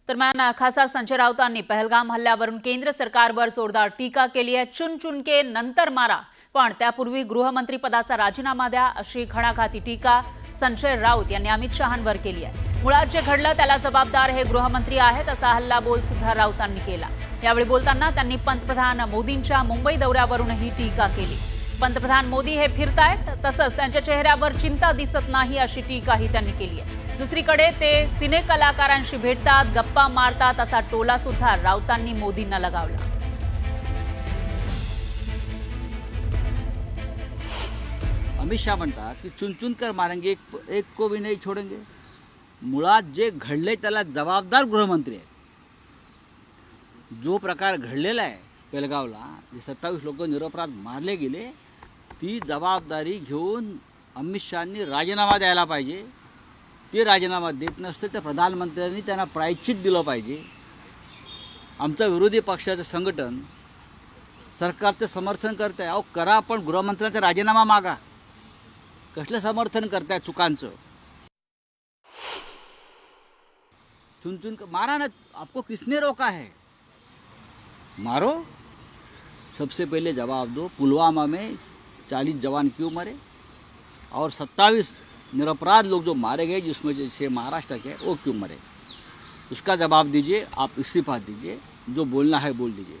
दरम्यान खासदार संजय राऊतांनी पहलगाम हल्ल्यावरून केंद्र सरकारवर जोरदार टीका केली आहे। चुन चुन के नंतर मारा, पण त्यापूर्वी गृहमंत्री पदाचा राजीनामा द्या अशी घणाघाती टीका संजय राऊत यांनी अमित शहांवर केली आहे। मुळात जे घडलं त्याला जबाबदार हे गृहमंत्री आहेत असा हल्लाबोल सुद्धा राऊतांनी केला। यावेळी बोलताना त्यांनी पंतप्रधान मोदींच्या मुंबई दौऱ्यावरूनही टीका केली। पंतप्रधान मोदी हे फिरतायत, तसंच त्यांच्या चेहऱ्यावर चिंता दिसत नाही अशी टीकाही त्यांनी केली आहे। दुसरीकडे ते सिने कलाकारांशी भेटतात, गप्पा मारतात असा टोला सुद्धा राऊतांनी मोदींना लगावला। अमित शाह म्हणतात की चुन चुन कर मारेंगे, एक को भी नहीं छोडेंगे। मुळात जे घडले त्याला जबाबदार गृहमंत्री आहे। जो प्रकार घडलेला आहे पेलगावला, जे 27 लोक निरपराध मारले गेले, ती जबाबदारी घेऊन अमित शहांनी राजीनामा द्यायला पाहिजे। ते राजीनामा देत नसते तर प्रधानमंत्र्यांनी त्यांना प्रायश्चित दिलं पाहिजे। आमचं विरोधी पक्षाचं संघटन सरकारचं समर्थन करत आहे। अहो करा, पण गृहमंत्र्यांचा राजीनामा मागा। कसलं समर्थन करताय चुकांचं? चुन चुन मारा ना, आपको किसने रोका है? मारो। सबसे पहले जवाब दो, पुलवामा में 40 जवान क्यों मरे और 27 निरपराध लोग जो मारे गए, जिसमें से महाराष्ट्र के, वो क्यों मरे? उसका जवाब दीजिए। आप इस्तीफा दीजिए, जो बोलना है बोल दीजिए।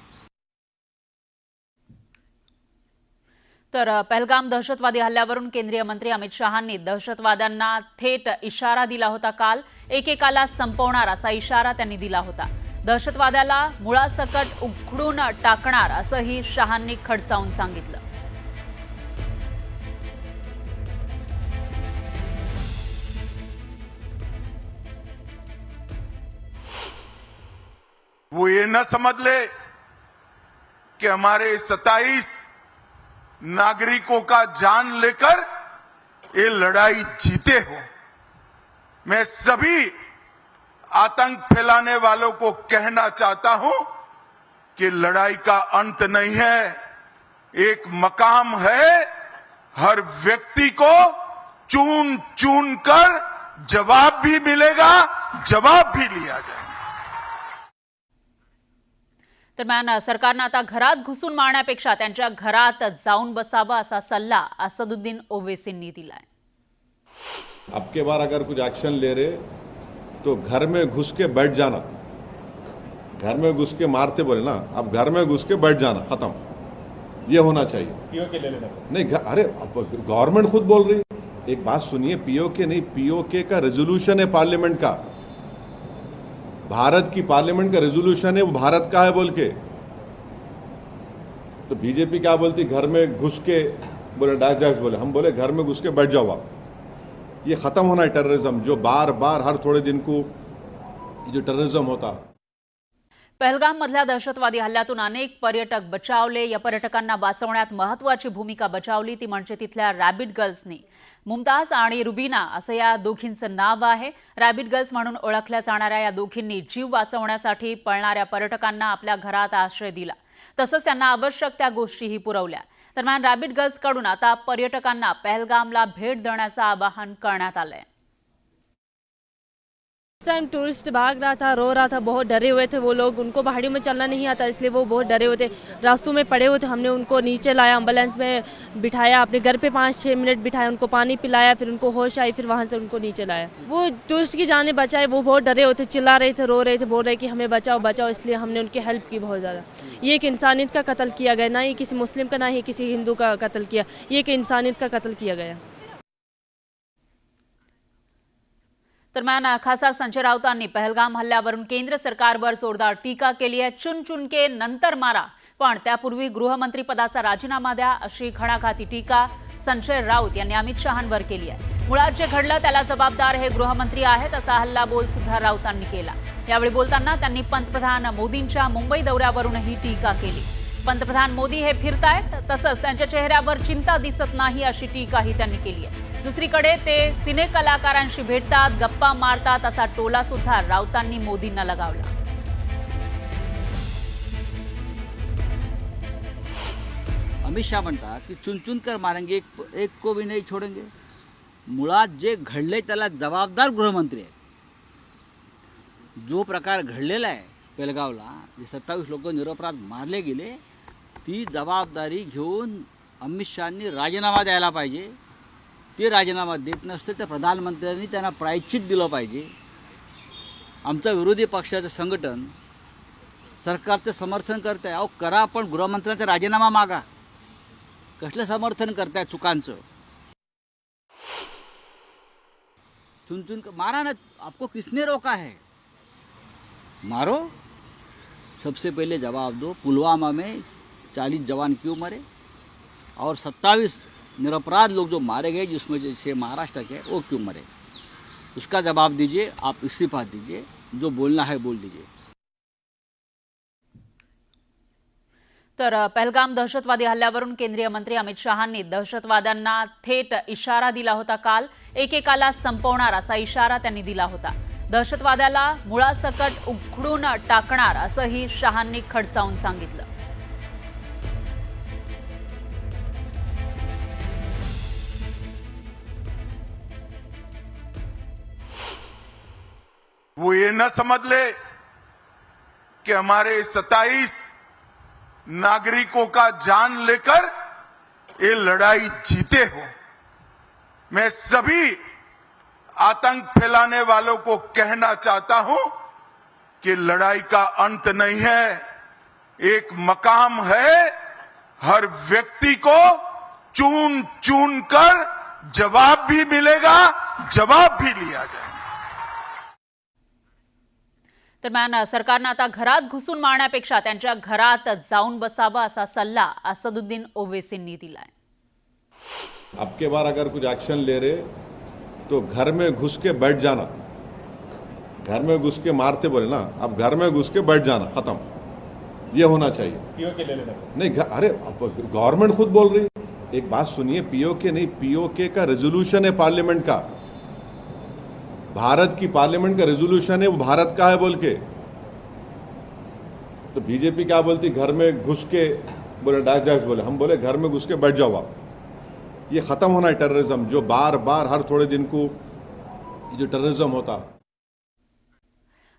तर पहलगाम दहशतवादी हल्ल्यावरून केंद्रीय मंत्री अमित शहांनी दहशतवाद्यांना थेट इशारा दिला होता। काल एकेकाला संपवणार असा इशारा त्यांनी दिला होता। दहशतवाद्याला मुळासकट उखडून टाकणार असंही शहांनी खडसावून सांगितलं। वो ये न समझ ले कि हमारे 27 नागरिकों का जान लेकर ये लड़ाई जीते हो। मैं सभी आतंक फैलाने वालों को कहना चाहता हूं कि लड़ाई का अंत नहीं है, एक मकाम है। हर व्यक्ति को चुन चुन कर जवाब भी मिलेगा, जवाब भी लिया जाएगा। दरम्यान सरकारनं आता घरात घुसून मारण्यापेक्षा त्यांच्या घरात जाऊन बसावं असा सल्ला असदुद्दीन ओवैसींनी दिलाय। अब के बार अगर कुछ एक्शन ले रहे तो घर में घुस के बैठ जाना। घर में घुस के मारते बोले ना, अब घर में घुस के बैठ जाना, खत्म। ये होना चाहिए। पीओके ले लेना नहीं, अरे गवर्नमेंट खुद बोल रही है। एक बात सुनिए, पीओके नहीं, पीओके का रेजोल्यूशन है पार्लियामेंट का, भारत की पार्लियामेंट का रेजोल्यूशन है, वो भारत का है बोल के। तो बीजेपी क्या बोलती, घर में घुस के बोले डैश डैश बोले, हम बोले घर में घुस के बैठ जाओ आप। ये खत्म होना है टेररिज्म, जो बार बार हर थोड़े दिन को जो टेररिज्म होता। पहलगाम मधल्या दहशतवादी हल्ल्यातून अनेक पर्यटक बचावले। या पर्यटकांना वाचवण्यात महत्त्वाची भूमिका बजावली ती म्हणजे तिथल्या रॅबिट गर्ल्सनी। मुमताज आणि रुबीना असं या दोघींचं नाव आहे। रॅबिट गर्ल्स म्हणून ओळखल्या जाणाऱ्या या दोघींनी जीव वाचवण्यासाठी पळणाऱ्या पर्यटकांना आपल्या घरात आश्रय दिला, तसंच त्यांना आवश्यक त्या गोष्टीही पुरवल्या। दरम्यान रॅबिट गर्ल्सकडून आता पर्यटकांना पहलगामला भेट देण्याचं आवाहन करण्यात आलंय। उस टाइम टूरिस्ट भाग रहा था, रो रहा था, बहुत डरे हुए थे वो लोग। उनको पहाड़ियों में चलना नहीं आता, इसलिए वो बहुत डरे हुए थे, रास्तों में पड़े हुए थे। हमने उनको नीचे लाया, एम्बुलेंस में बिठाया, अपने घर पे 5-6 मिनट बिठाया, उनको पानी पिलाया, फिर उनको होश आई, फिर वहाँ से उनको नीचे लाया। वो टूरिस्ट की जाने बचाए। वो बहुत डरे हुए थे, चिल्ला रहे थे, रो रहे थे, बोल रहे कि हमें बचाओ बचाओ, इसलिए हमने उनकी हेल्प की बहुत ज़्यादा। ये एक इंसानियत का कत्ल किया गया, ना ही किसी मुस्लिम का, ना ही किसी हिंदू का कत्ल किया, ये एक इंसानियत का कत्ल किया गया। दरम्यान खासदार संजय राऊतांनी पहलगाम हल्ल्यावरून केंद्र सरकारवर जोरदार टीका केली आहे। चुन चुन के नंतर मारा, पण त्यापूर्वी गृहमंत्री पदाचा राजीनामा द्या अशी घणाघाती टीका संजय राऊत यांनी अमित शहांवर केली आहे। मुळात जे घडलं त्याला जबाबदार हे गृहमंत्री आहेत असा हल्लाबोल सुद्धा राऊतांनी केला। यावेळी बोलताना त्यांनी पंतप्रधान मोदींच्या मुंबई दौऱ्यावरूनही टीका केली। पंतप्रधान मोदी हे फिरतायत, तसंच त्यांच्या चेहऱ्यावर चिंता दिसत नाही अशी टीकाही त्यांनी केली आहे। दुसरीकडे ते सिने कलाकारांशी भेटतात, गप्पा मारतात असा टोला सुद्धा राऊतांनी मोदींना लगावला। अमित शाह म्हणतात की चुन चुन कर मारेंगे, एक को भी नहीं छोडेंगे। मुळात जे घडले त्याला जबाबदार गृहमंत्री आहे। जो प्रकार घडलेला आहे पेलगावला, जे 27 लोक निरपराध मारले गेले, ती जबाबदारी घेऊन अमित शहानी राजीनामा द्यायला पाहिजे. ते राजीनामा देत नसते तर प्रधानमंत्र्यांनी त्यांना प्रायश्चित दिलं पाहिजे. आमचं विरोधी पक्षाचं संघटन सरकारचं समर्थन करत आहे. अहो करा, पण गृहमंत्र्यांचा राजीनामा मागा. कसलं समर्थन करताय चुकांचं? चुन मारा ना, आपको किसने रोका है? मारो. सबसे पहले जवाब दो, पुलवामा में 40 जवान क्यों मरे और 27 निरपराध लोग जो मारे गए, जिसमें से महाराष्ट्र के, वो क्यों मरे? उसका जवाब दीजिए. आप इस्तीफा दीजिए, जो बोलना है बोल दीजिए. तर पहलगाम दहशतवादी हल्ल्यावरून केंद्रीय मंत्री अमित शहांनी दहशतवाद्यांना थेट इशारा दिला होता. काल एकेकाला संपवणार असा इशारा त्यांनी दिला होता. दहशतवाद्याला मुळासकट उखडून टाकणार असंही शहांनी खडसावून सांगितलं. वो ये न समझ ले कि हमारे 27 नागरिकों का जान लेकर ये लड़ाई जीते हो. मैं सभी आतंक फैलाने वालों को कहना चाहता हूं कि लड़ाई का अंत नहीं है, एक मकाम है. हर व्यक्ति को चुन चुन कर जवाब भी मिलेगा, जवाब भी लिया जाएगा. दरम्यान सरकारनं आता घरात घुसून मारण्यापेक्षा त्यांच्या घरात जाऊन बसावं असा सल्ला असदुद्दीन ओवैसींनी दिलाय. अब के बार अगर कुछ एक्शन ले रहे तो घर में घुस के बैठ जाना. घर में घुस के मारते बोले ना, अब घर में घुस के बैठ जाना, खत्म. ये होना चाहिए. पीओके ले लेना नहीं. अरे गवर्नमेंट खुद बोल रही. एक बात सुनिए, पीओके नहीं, पीओके का रेजोल्यूशन है पार्लियामेंट का. भारत की पार्लियामेंट का रेजोल्यूशन है, वो भारत का है बोल के. तो बीजेपी क्या बोलती, घर में घुस के बोले डैश डैश बोले. हम बोले घर में घुस के बैठ जाओ आप. ये खत्म होना है टेररिज्म, जो बार बार हर थोड़े दिन को जो टेररिज्म होता.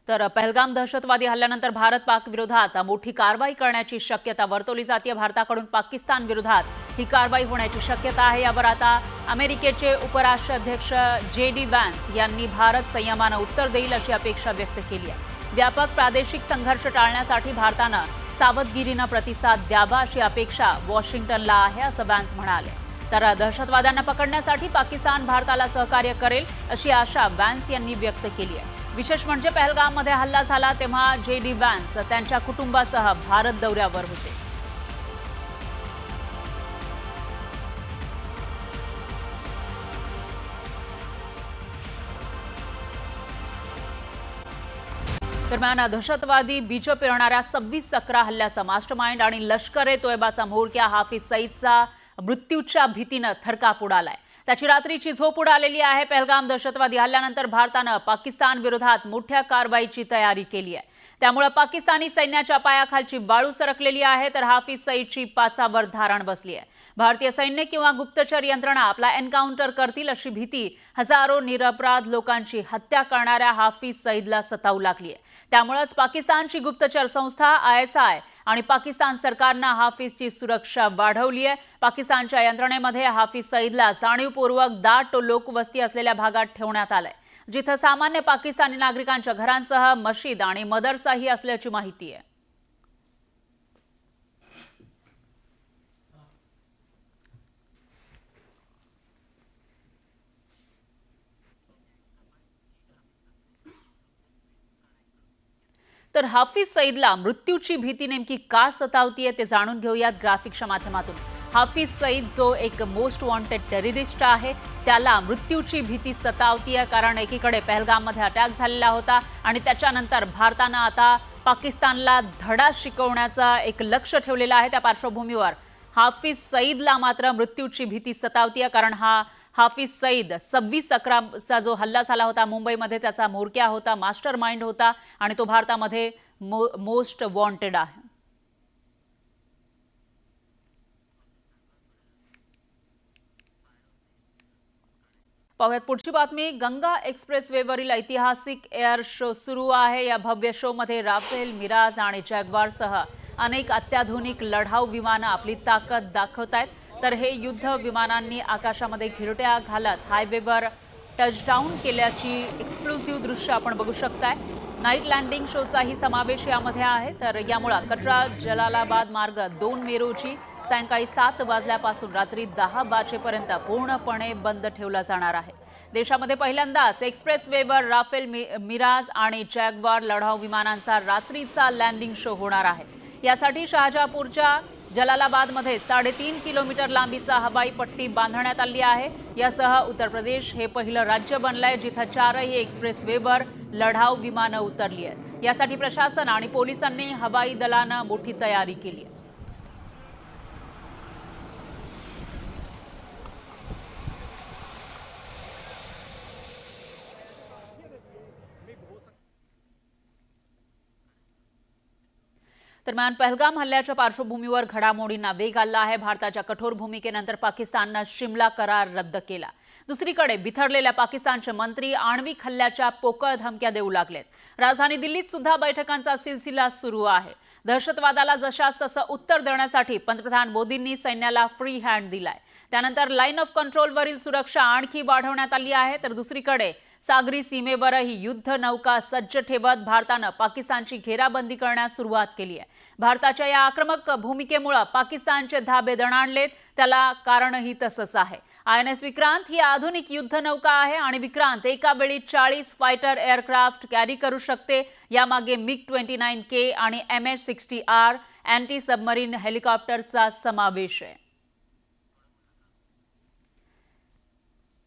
तर पहलगाम दहशतवादी हल्ल्यानंतर भारत पाक विरोधात मोठी कारवाई करण्याची शक्यता वर्तवली जाते. भारताकडून पाकिस्तान विरोधात ही कारवाई होण्याची शक्यता आहे. यावर आता अमेरिकेचे उपराष्ट्राध्यक्ष JD व्हॅन्स यांनी भारत संयमानं उत्तर देईल अशी अपेक्षा व्यक्त केली आहे. व्यापक प्रादेशिक संघर्ष टाळण्यासाठी भारतानं सावधगिरीनं प्रतिसाद द्यावा अशी अपेक्षा वॉशिंग्टनला आहे असं व्हॅन्स म्हणाले. तर दहशतवाद्यांना पकडण्यासाठी पाकिस्तान भारताला सहकार्य करेल अशी आशा व्हॅन्स यांनी व्यक्त केली आहे. विशेष म्हणजे पहलगाममध्ये हल्ला झाला तेव्हा JD व्हॅन्स त्यांच्या कुटुंबासह भारत दौऱ्यावर होते. दरम्यान दहशतवादी बीज पेरणाऱ्या 26/11 हल्ल्याचा मास्टरमाइंड आणि लष्कर-ए तोयबाचा म्होरक्या हाफिज सईदचा मृत्यूच्या भीतीनं थरकाप उडालाय. त्याची रात्रीची झोप उडालेली आहे. पहलगाम दहशतवादी हल्ल्यानंतर भारतानं पाकिस्तान विरोधात मोठ्या कारवाईची तयारी केली आहे. त्यामुळे पाकिस्तानी सैन्याच्या पायाखालची वाळू सरकलेली आहे. तर हाफिज सईदची पाचावर धारण बसली आहे. भारतीय सैन्य किंवा गुप्तचर यंत्रणा आपला एन्काउंटर करतील अशी भीती हजारो निरपराध लोकांची हत्या करणाऱ्या हाफिज सईदला सतावू लागली आहे. त्यामुळेच पाकिस्तानची गुप्तचर संस्था ISI आणि पाकिस्तान सरकारनं हाफिजची सुरक्षा वाढवली आहे. पाकिस्तानच्या यंत्रणेमध्ये हाफिज सईदला जाणीवपूर्वक दाट लोकवस्ती असलेल्या भागात ठेवण्यात आलंय, जिथं सामान्य पाकिस्तानी नागरिकांच्या घरांसह मशीद आणि मदरसाही असल्याची माहिती आहे. तर हाफिज सईदला मृत्यूची भीती नेमकी का सतावतीये ते जाणून घेऊयात ग्राफिक्सच्या माध्यमातून. हाफिज सईद जो एक मोस्ट वॉन्टेड टेररिस्ट आहे, त्याला मृत्यूची भीती सतावतीये कारण एकीकडे पहलगाममध्ये अटॅक झालेला होता आणि त्याच्यानंतर भारतानं आता पाकिस्तानला धडा शिकवण्याचा एक लक्ष्य ठेवलेलं आहे. त्या पार्श्वभूमीवर हाफिज सईदला मात्र मृत्यूची भीती सतावतीये कारण हाफिज सईद 26/11चा जो हल्ला झाला होता मुंबईमध्ये त्याचा म्होरक्या होता, मास्टर माइंड होता आणि तो भारतामध्ये मोस्ट वॉन्टेड आहे. पाहुयात पुढची बातमी. गंगा एक्सप्रेसवेवरील ऐतिहासिक एअर शो सुरू आहे. या भव्य शोमध्ये राफेल, मिराज आणि जॅग्वारसह अनेक अत्याधुनिक लढाऊ विमानं आपली ताकद दाखवतायत. तर हे युद्ध विमानांनी आकाशामध्ये घिरट्या घालत हायवेवर टचडाऊन केल्याची एक्सक्लुसिव्ह दृश्य आपण बघू शकताय. नाईट लँडिंग शोचाही समावेश यामध्ये आहे. तर यामुळे कटरा जलालाबाद मार्ग 2 मे रोजी सायंकाळी 7 वाजल्यापासून रात्री 10 वाजेपर्यंत पूर्णपणे बंद ठेवला जाणार आहे. देशामध्ये पहिल्यांदाच एक्सप्रेसवेवर राफेल, मिराज आणि जॅग्वार लढाऊ विमानांचा रात्रीचा लँडिंग शो होणार आहे. यासाठी शहाजहापूरच्या जलालाबादमध्ये 3.5 किलोमीटर लांबीचा हवाई पट्टी बांधण्यात आली आहे. यासह उत्तर प्रदेश हे पहिलं राज्य बनलंय जिथं 4ही एक्सप्रेसवेवर लढाऊ विमानं उतरली आहेत. यासाठी प्रशासन आणि पोलिसांनी हवाई दलानं मोठी तयारी केली आहे. दरम्यान पहलगाम हल्ल्याच्या पार्श्वभूमीवर घडामोडींना वेग आला आहे. भारताच्या कठोर भूमिकेनंतर पाकिस्ताननं शिमला करार रद्द केला. दुसरीकडे बिथरलेल्या पाकिस्तानचे मंत्री आण्विक हल्ल्याच्या पोकळ धमक्या देऊ लागलेत. राजधानी दिल्लीत सुद्धा बैठकांचा सिलसिला सुरू आहे. दहशतवादाला जशास तसं उत्तर देण्यासाठी पंतप्रधान मोदींनी सैन्याला फ्री हँड दिलाय. त्यानंतर लाईन ऑफ कंट्रोलवरील सुरक्षा आणखी वाढवण्यात आली आहे. तर दुसरीकडे सागरी सीमेवरही युद्ध नौका सज्ज ठेवत भारतानं पाकिस्तानची घेराबंदी करण्यास सुरुवात केली आहे. भारताच्या या आक्रमक भूमिकेमुळे पाकिस्तानचे धाबे दणाणलेत. त्याला कारणही तसंच आहे. INS विक्रांत ही आधुनिक युद्ध नौका आहे आणि विक्रांत एका वेळी 40 फायटर एअरक्राफ्ट कॅरी करू शकते. यामागे MiG-29K आणि MH-60R अँटी सबमरीन हेलिकॉप्टरचा समावेश आहे.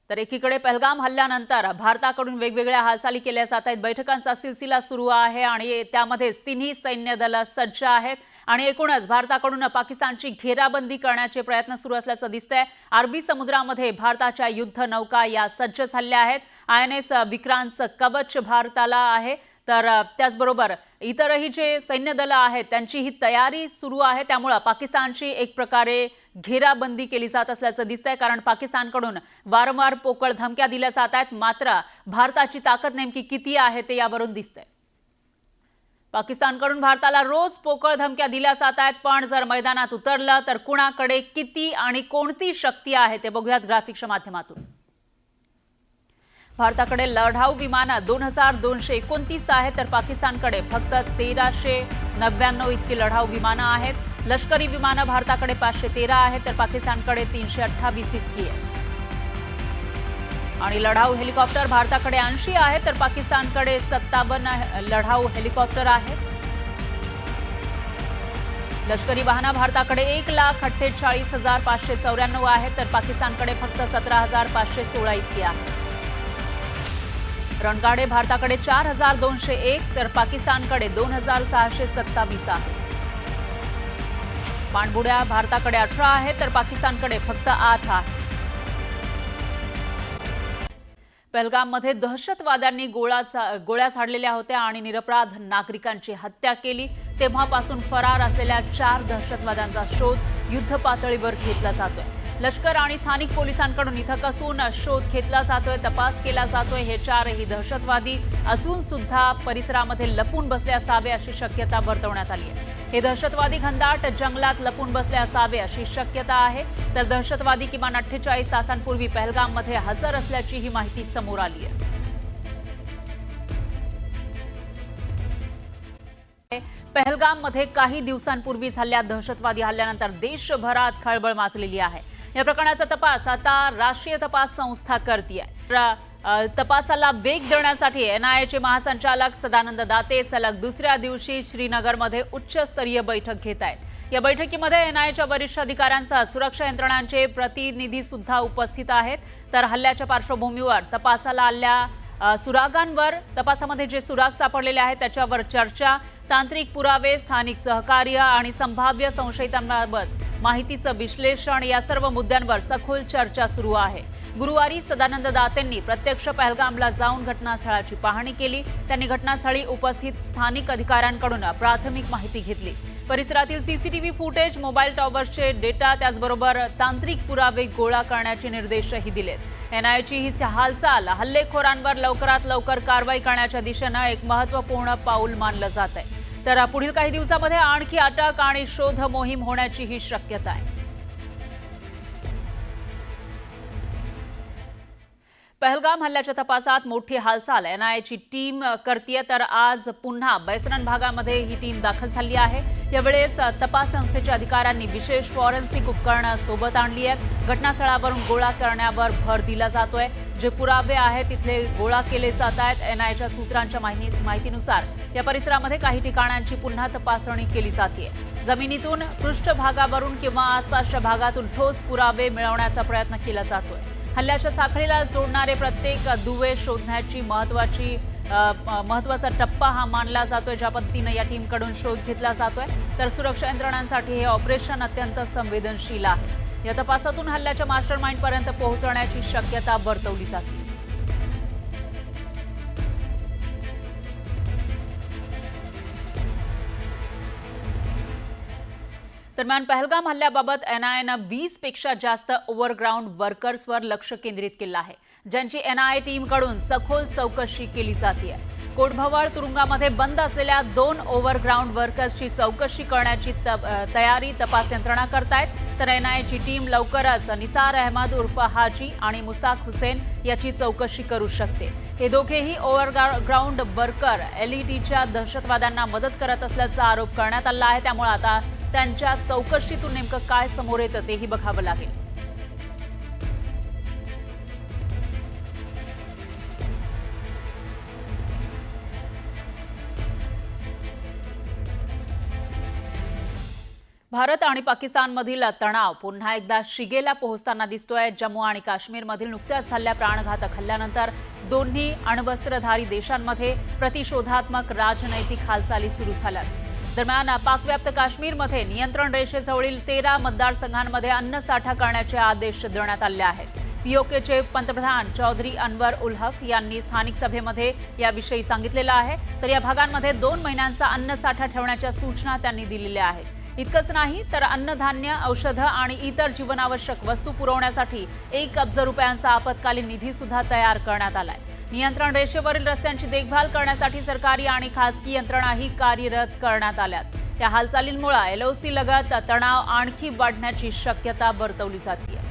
तर एकीकडे पहलगाम हल्ल्यानंतर भारताकडून वेगवेगळ्या हालचाली केल्या जात आहेत. बैठकांचा सिलसिला सुरू आहे आणि त्यामध्येच तिन्ही सैन्य दलं सज्ज आहेत आणि एकूणच भारताकडून पाकिस्तानची घेराबंदी करण्याचे प्रयत्न सुरू असल्याचं दिसतंय. अरबी समुद्रामध्ये भारताच्या युद्ध नौका या सज्ज झाल्या आहेत. INS विक्रांतचं कवच भारताला आहे. तर त्याचबरोबर इतरही जे सैन्य दलं आहेत त्यांची ही तयारी सुरू आहे. त्यामुळे पाकिस्तानची एक प्रकारे घेराबंदी केली जात असल्याचं दिसतंय. कारण पाकिस्तानकडून वारंवार पोकळ धमक्या दिल्या जात आहेत. मात्र भारताची ताकद नेमकी किती आहे ते यावरून दिसतंय. पाकिस्तानकडून भारताला रोज पोकळ धमक्या दिल्या जात आहेत. पण जर मैदानात उतरलं तर कुणाकडे किती आणि कोणती शक्ती आहे ते बघूयात ग्राफिक्सच्या माध्यमातून. भारताकडे लढाऊ विमानं 2229 आहेत. तर पाकिस्तानकडे फक्त 1399 इतकी लढाऊ विमानं आहेत. लष्करी विमानं भारताकडे 513 आहेत. तर पाकिस्तानकडे 328 इतकी आहे. आणि लढाऊ हेलिकॉप्टर भारताकडे 80 आहेत. तर पाकिस्तानकडे 57 लढाऊ हेलिकॉप्टर आहेत. लष्करी वाहनं भारताकडे 1,48,594 आहेत. तर पाकिस्तानकडे फक्त 17,516 इतकी आहेत. रणगाडे भारताकडे 4,201 तर पाकिस्तानकडे 2,627 आहेत. पाणबुड्या भारताकडे 18 आहेत. तर पाकिस्तानकडे फक्त 8 आहेत. पहलगाममध्ये दहशतवाद्यांनी गोळ्या झाडलेल्या होत्या आणि निरपराध नागरिकांची हत्या केली. तेव्हापासून फरार असलेल्या 4 दहशतवाद्यांचा शोध युद्ध पातळीवर घेतला जातोय. लष्कर आणि स्थानिक पोलिसांकडून इथं कसून शोध घेतला जातोय, तपास केला जातोय. हे 4ही दहशतवादी अजून सुद्धा परिसरामध्ये लपून बसले असावे अशी शक्यता वर्तवण्यात आली आहे. हे दहशतवादी घनदाट जंगलात लपून बसले असावे अशी शक्यता आहे. तर दहशतवादी किमान 48 तासांपूर्वी पहलगाममध्ये हजर असल्याची ही माहिती समोर आली आहे. पहलगाममध्ये काही दिवसांपूर्वी झालेल्या दहशतवादी हल्ल्यानंतर देशभरात खळबळ माजलेली आहे. या प्रकरणाचा तपास आता राष्ट्रीय तपास संस्था करतेय. तपासाला वेग देण्यासाठी NIAचे महासंचालक सदानंद दाते सलग दुसऱ्या दिवशी श्रीनगरमध्ये उच्चस्तरीय बैठक घेत आहेत. या बैठकीमध्ये NIAच्या वरिष्ठ अधिकाऱ्यांसह सुरक्षा यंत्रणांचे प्रतिनिधी सुद्धा उपस्थित आहेत. तर हल्ल्याच्या पार्श्वभूमीवर तपासाला आलेल्या सुरागांवर, तपासामध्ये जे सुराग सापडलेले आहेत त्याच्यावर चर्चा, तांत्रिक पुरावे, स्थानिक सहकार्य आणि संभाव्य संशयितांबाबत माहितीचं विश्लेषण या सर्व मुद्द्यांवर सखोल चर्चा सुरू आहे. गुरुवारी सदानंद दातेंनी प्रत्यक्ष पहलगामला जाऊन घटनास्थळाची पाहणी केली. त्यांनी घटनास्थळी उपस्थित स्थानिक अधिकाऱ्यांकडून प्राथमिक माहिती घेतली. परिसरातील सीसीटीव्ही फुटेज, मोबाईल टॉवर्सचे डेटा, त्याचबरोबर तांत्रिक पुरावे गोळा करण्याचे निर्देशही दिलेत. एनआयएची ही हालचाल हल्लेखोरांवर लवकरात लवकर कारवाई करण्याच्या दिशेनं एक महत्त्वपूर्ण पाऊल मानलं जात आहे. तर पुढील काही दिवसांमध्ये आणखी अटक आणि शोध मोहीम होण्याची ही शक्यता आहे. पहलगाम हल्ल्याच्या तपासात मोठी हालचाल एनआयएची टीम करतीये. तर आज पुन्हा बैसरन भागामध्ये ही टीम दाखल झाली आहे. यावेळेस तपास संस्थेच्या अधिकाऱ्यांनी विशेष फॉरेन्सिक उपकरणं सोबत आणली आहेत. घटनास्थळावरून गोळा करण्यावर भर दिला जातोय. जे पुरावे आहेत तिथले गोळा केले जात आहेत. एनआयएच्या सूत्रांच्या माहितीनुसार या परिसरामध्ये काही ठिकाणांची पुन्हा तपासणी केली जाते. जमिनीतून, पृष्ठभागावरून किंवा आसपासच्या भागातून ठोस पुरावे मिळवण्याचा प्रयत्न केला जातोय. हल्ल्याच्या साखळीला जोडणारे प्रत्येक दुवे शोधण्याची महत्त्वाचा टप्पा हा मानला जातोय. ज्या पद्धतीने या टीमकडून शोध घेतला जातोय, तर सुरक्षा यंत्रणांसाठी हे ऑपरेशन अत्यंत संवेदनशील आहे. या तपासातून हल्ल्याच्या मास्टरमाइंड पर्यंत पोहोचण्याची शक्यता वर्तवली जाते. दरम्यान पहलगाम हल्ल्याबाबत एनआयएनं 20 पेक्षा जास्त ओव्हरग्राऊंड वर्कर्सवर लक्ष केंद्रित केलं आहे, ज्यांची एनआयए टीमकडून सखोल चौकशी केली जाते. कोटभवळ तुरुंगामध्ये बंद असलेल्या 2 ओव्हरग्राऊंड वर्कर्सची चौकशी करण्याची तयारी तपास यंत्रणा करतायत. तर एनआयएची टीम लवकरच निसार अहमद उर्फ हाजी आणि मुस्ताक हुसेन याची चौकशी करू शकते. हे दोघेही ओव्हरग्राऊंड वर्कर एलईटीच्या दहशतवाद्यांना मदत करत असल्याचा आरोप करण्यात आला आहे. त्यामुळे आता त्यांच्या चौकशीतून नेमकं काय समोर येतं तेही बघावं लागेल. भारत आणि पाकिस्तानमधील तणाव पुन्हा एकदा शिगेला पोहोचताना दिसतोय. जम्मू आणि काश्मीरमधील नुकत्याच झालेल्या प्राणघातक हल्ल्यानंतर दोन्ही अण्वस्त्रधारी देशांमध्ये प्रतिशोधात्मक राजनैतिक हालचाली सुरू झाल्या. दरम्यान पाकव्याप्त काश्मीरमध्ये नियंत्रण रेषेजवळील 13 मतदारसंघांमध्ये अन्नसाठा करण्याचे आदेश देण्यात आले आहेत. पीओकेचे पंतप्रधान चौधरी अनवर उल हक यांनी स्थानिक सभेमध्ये याविषयी सांगितलेलं आहे. तर या भागांमध्ये 2 महिन्यांचा अन्नसाठा ठेवण्याच्या सूचना त्यांनी दिलेल्या आहेत. इतकंच नाही तर अन्नधान्य, औषधं आणि इतर जीवनावश्यक वस्तू पुरवण्यासाठी 1 अब्ज रुपयांचा आपत्कालीन निधी सुद्धा तयार करण्यात आलाय. नियंत्रण रेषेवरील रस्त्यांची देखभाल करण्यासाठी सरकारी आणि खासगी यंत्रणाही कार्यरत करण्यात आल्यात. या हालचालींमुळे एलओसी लगत तणाव आणखी वाढण्याची शक्यता वर्तवली जाते.